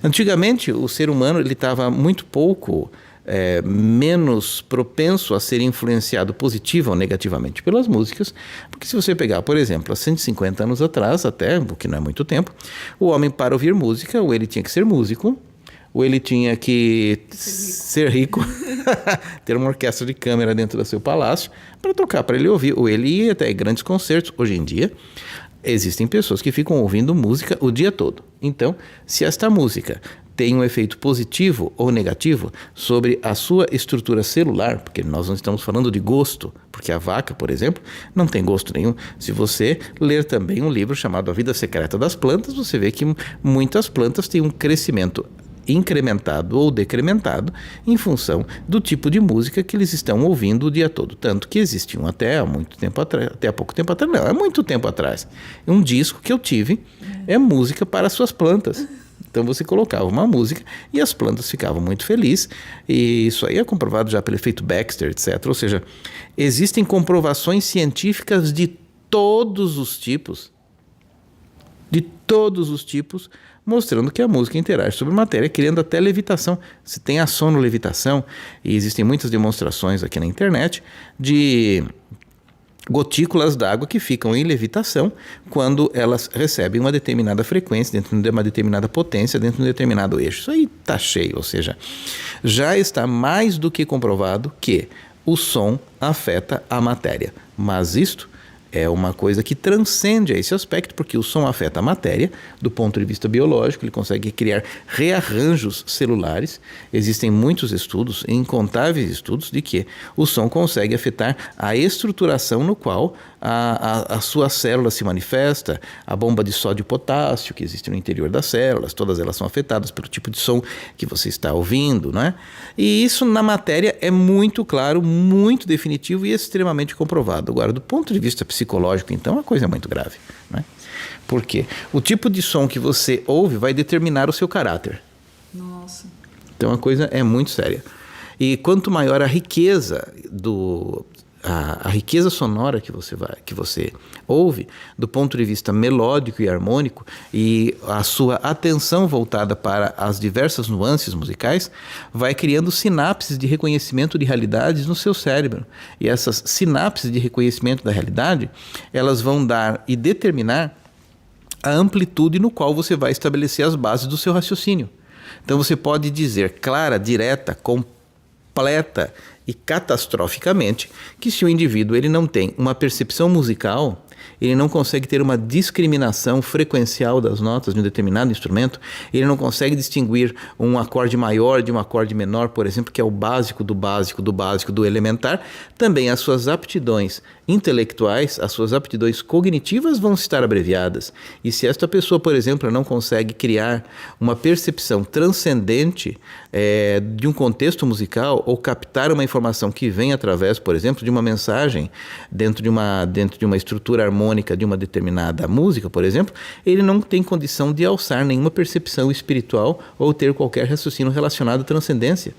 Antigamente, o ser humano ele estava muito pouco menos propenso a ser influenciado positiva ou negativamente pelas músicas, porque se você pegar, por exemplo, há 150 anos atrás, até, o que não é muito tempo, o homem para ouvir música, ou ele tinha que ser músico, ou ele tinha que ser rico, ter uma orquestra de câmara dentro do seu palácio para tocar, para ele ouvir, ou ele ia até grandes concertos. Hoje em dia, existem pessoas que ficam ouvindo música o dia todo. Então, se esta música tem um efeito positivo ou negativo sobre a sua estrutura celular, porque nós não estamos falando de gosto, porque a vaca, por exemplo, não tem gosto nenhum. Se você ler também um livro chamado A Vida Secreta das Plantas, você vê que muitas plantas têm um crescimento incrementado ou decrementado em função do tipo de música que eles estão ouvindo o dia todo. Tanto que existiam até há muito tempo atrás, até há pouco tempo atrás, não, é muito tempo atrás, um disco que eu tive é música para as suas plantas. Então você colocava uma música e as plantas ficavam muito felizes, e isso aí é comprovado já pelo efeito Baxter, etc. Ou seja, existem comprovações científicas de todos os tipos, mostrando que a música interage sobre matéria, criando até levitação. Se tem a sonolevitação, e existem muitas demonstrações aqui na internet de gotículas d'água que ficam em levitação quando elas recebem uma determinada frequência, dentro de uma determinada potência, dentro de um determinado eixo. Isso aí está cheio, ou seja, já está mais do que comprovado que o som afeta a matéria. Mas isto é uma coisa que transcende a esse aspecto, porque o som afeta a matéria do ponto de vista biológico, ele consegue criar rearranjos celulares. Existem muitos estudos, incontáveis estudos, de que o som consegue afetar a estruturação no qual a sua célula se manifesta, a bomba de sódio e potássio que existe no interior das células, todas elas são afetadas pelo tipo de som que você está ouvindo, né? E isso na matéria é muito claro, muito definitivo e extremamente comprovado. Agora, do ponto de vista psicológico, então, a coisa é muito grave, né? Porque o tipo de som que você ouve vai determinar o seu caráter. Nossa. Então, a coisa é muito séria. E quanto maior a riqueza a riqueza sonora que você ouve, do ponto de vista melódico e harmônico, e a sua atenção voltada para as diversas nuances musicais, vai criando sinapses de reconhecimento de realidades no seu cérebro. E essas sinapses de reconhecimento da realidade, elas vão dar e determinar a amplitude no qual você vai estabelecer as bases do seu raciocínio. Então você pode dizer clara, direta, completa e catastroficamente que se o indivíduo ele não tem uma percepção musical, ele não consegue ter uma discriminação frequencial das notas de um determinado instrumento, ele não consegue distinguir um acorde maior de um acorde menor, por exemplo, que é o básico do básico do básico do elementar. Também as suas aptidões intelectuais, as suas aptidões cognitivas vão estar abreviadas. E se esta pessoa, por exemplo, não consegue criar uma percepção transcendente de um contexto musical, ou captar uma informação que vem através, por exemplo, de uma mensagem dentro de uma estrutura harmônica de uma determinada música, por exemplo, ele não tem condição de alçar nenhuma percepção espiritual ou ter qualquer raciocínio relacionado à transcendência.